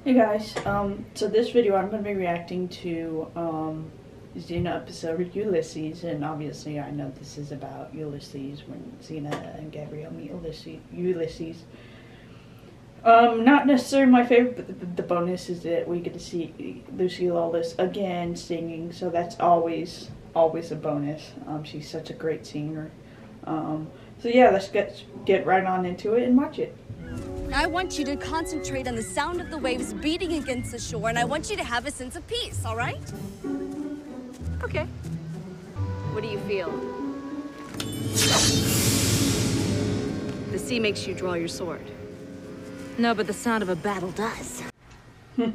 Hey guys, so this video I'm going to be reacting to Xena episode Ulysses, and obviously I know this is about Ulysses when Xena and Gabrielle meet Ulysses. Not necessarily my favorite, but the bonus is that we get to see Lucy Lawless again singing, so that's always a bonus. She's such a great singer. So yeah, let's get right on into it and watch it. I want you to concentrate on the sound of the waves beating against the shore, and I want you to have a sense of peace, all right? Okay. What do you feel? The sea makes you draw your sword. No, but the sound of a battle does. 3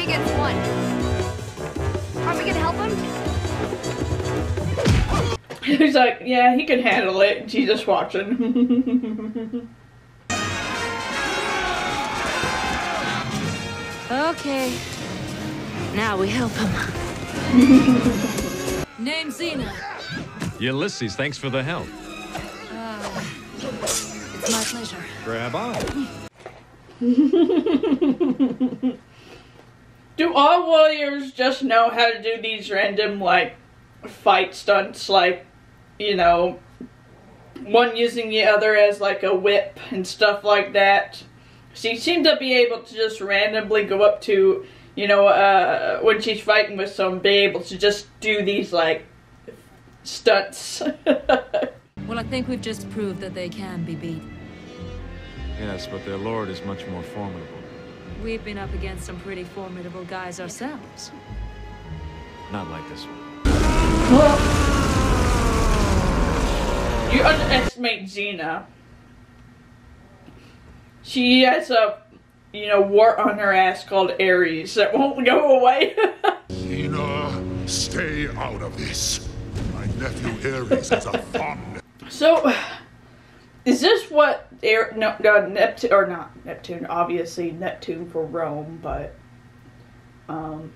against 1. Aren't we gonna help him? He's like, yeah, he can handle it. She's just watching. Okay. Now we help him. Name Xena. Ulysses, thanks for the help. It's my pleasure. Grab on. Do all warriors just know how to do these random, like, fight stunts, like, you know, one using the other as like a whip and stuff like that? She seemed to be able to just randomly go up to, you know, when she's fighting with someone, be able to just do these, like, stunts. Well, I think we've just proved that they can be beat. Yes, but their lord is much more formidable. We've been up against some pretty formidable guys ourselves. Not like this one. Well, you underestimate Xena. She has a, you know, wart on her ass called Aries that won't go away. Xena, stay out of this. My nephew Aries is a fond. So, is this what Neptune, or not Neptune, obviously Neptune for Rome, but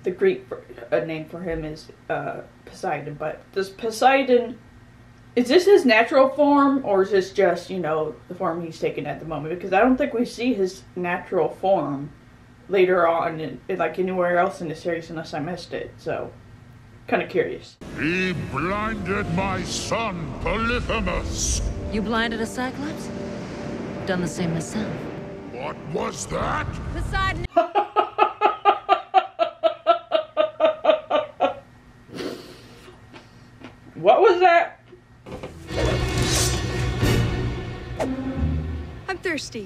the Greek name for him is Poseidon. But does Poseidon, is this his natural form, or is this just, you know, the form he's taken at the moment? Because I don't think we see his natural form later on, in like anywhere else in the series, unless I missed it. So, kind of curious. He blinded my son, Polyphemus. You blinded a Cyclops? Done the same myself. What was that? Poseidon. What was that? I'm thirsty.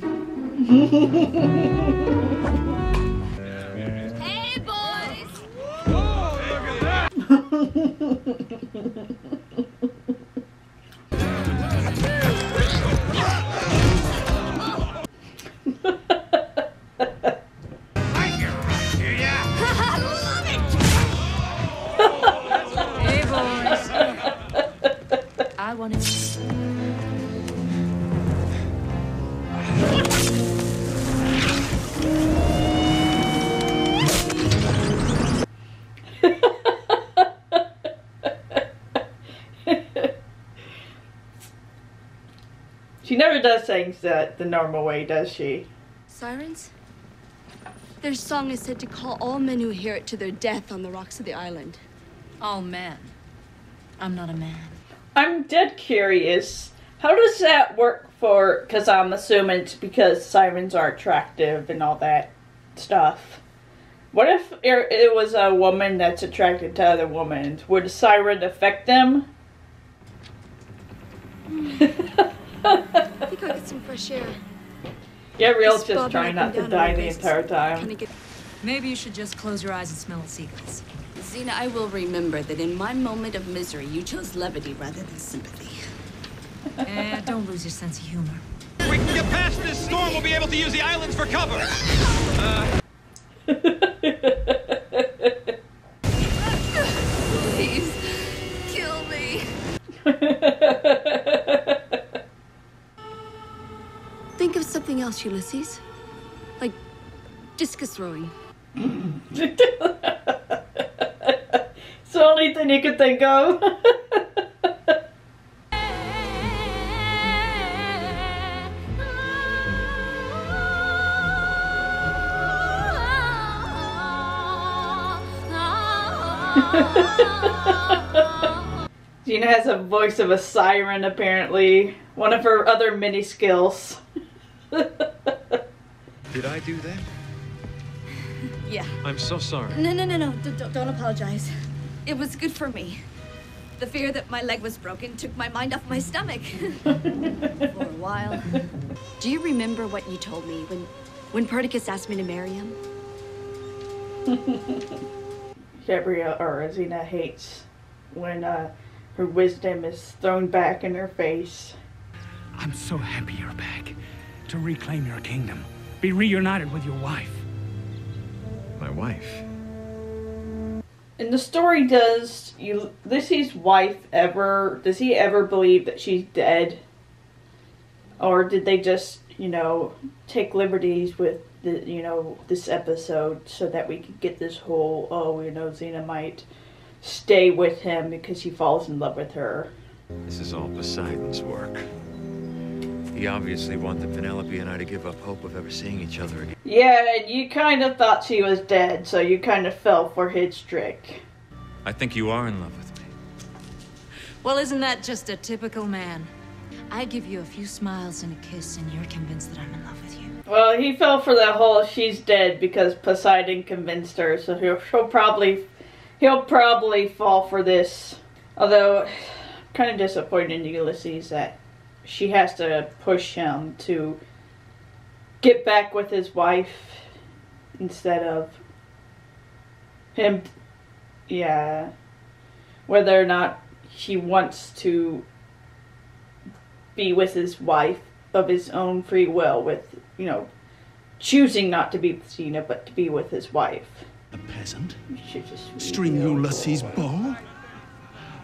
Hey, boys! Oh, look at that! Hey, boys! I want it. She never does things the normal way, does she? Sirens? Their song is said to call all men who hear it to their death on the rocks of the island. All men? I'm not a man. I'm dead curious. How does that work for, because I'm assuming it's because sirens are attractive and all that stuff. What if it was a woman that's attracted to other women? Would a siren affect them? I think I'll get some fresh air. Gabrielle's Just just trying not to bobbing up die and the down entire on time. Maybe you should just close your eyes and smell the seagulls. Xena, I will remember that in my moment of misery, you chose levity rather than sympathy. Don't lose your sense of humor. We can get past this storm, we'll be able to use the islands for cover. Please, kill me. Think of something else, Ulysses. Like discus throwing. It's the only thing you could think of. Xena has a voice of a siren, apparently. One of her other mini skills. Did I do that? Yeah. I'm so sorry. No. Don't apologize. It was good for me. The fear that my leg was broken took my mind off my stomach. For a while. Do you remember what you told me when Perdiccas asked me to marry him? Gabrielle, or Xena, hates when her wisdom is thrown back in her face. I'm so happy you're back. To reclaim your kingdom. Be reunited with your wife. My wife? In the story, does Ulysses' wife does he ever believe that she's dead? Or did they just, take liberties with this episode so that we could get this whole, Xena might stay with him because he falls in love with her? This is all Poseidon's work. He obviously wanted Penelope and I to give up hope of ever seeing each other again. Yeah, and you kind of thought she was dead, so you kind of fell for his trick. I think you are in love with me. Well, isn't that just a typical man? I give you a few smiles and a kiss, and you're convinced that I'm in love with you. Well, he fell for the whole she's dead because Poseidon convinced her, so he'll probably fall for this. Although, kind of disappointed in Ulysses that she has to push him to get back with his wife instead of him. Yeah, whether or not he wants to be with his wife of his own free will, with, choosing not to be with Xena, but to be with his wife. A peasant? She just String Ulysses' bow?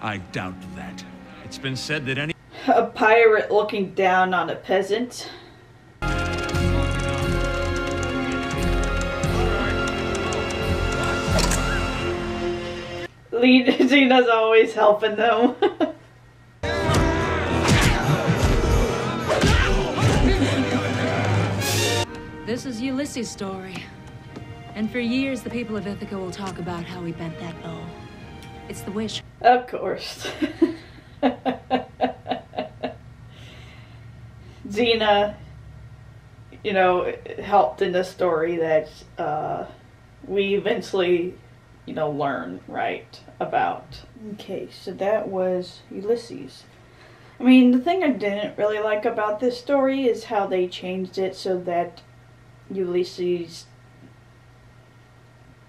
I doubt that. It's been said that any... A pirate looking down on a peasant. Xena's always helping them. This is Ulysses' story. And for years, the people of Ithaca will talk about how he bent that bow. It's the wish. Of course. Xena, helped in the story that we eventually, learn, right, about. Okay, so that was Ulysses. I mean, the thing I didn't really like about this story is how they changed it so that Ulysses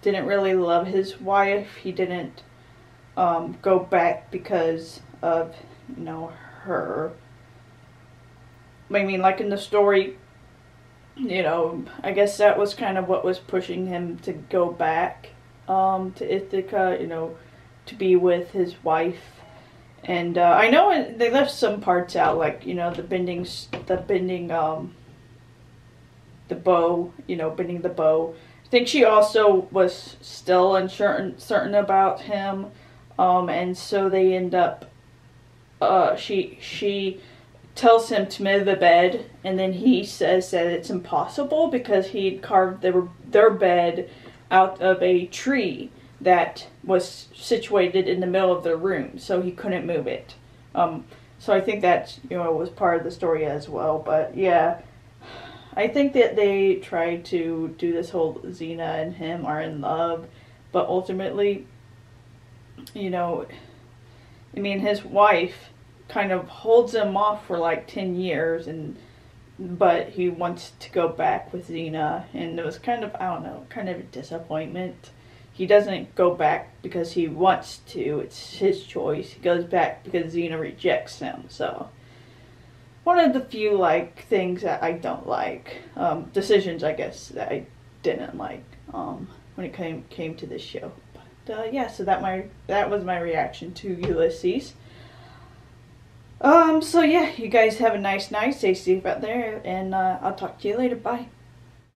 didn't really love his wife. He didn't go back because of, her. I mean, like in the story, I guess that was kind of what was pushing him to go back to Ithaca, to be with his wife. And I know they left some parts out, like, the bending the bow, bending the bow. I think she also was still uncertain about him, and so they end up, she tells him to move the bed, and then he says that it's impossible because he'd carved their bed out of a tree that was situated in the middle of the room, so he couldn't move it. So I think that, was part of the story as well. But yeah, I think that they tried to do this whole Xena and him are in love, but ultimately, his wife kind of holds him off for like 10 years, but he wants to go back with Xena, and it was kind of, kind of a disappointment. He doesn't go back because he wants to, it's his choice. He goes back because Xena rejects him, so one of the few, things that I don't like, decisions, I guess, that I didn't like, when it came to this show. But, yeah, so that was my reaction to Ulysses. So yeah, you guys have a nice night, stay safe out there, and I'll talk to you later, bye.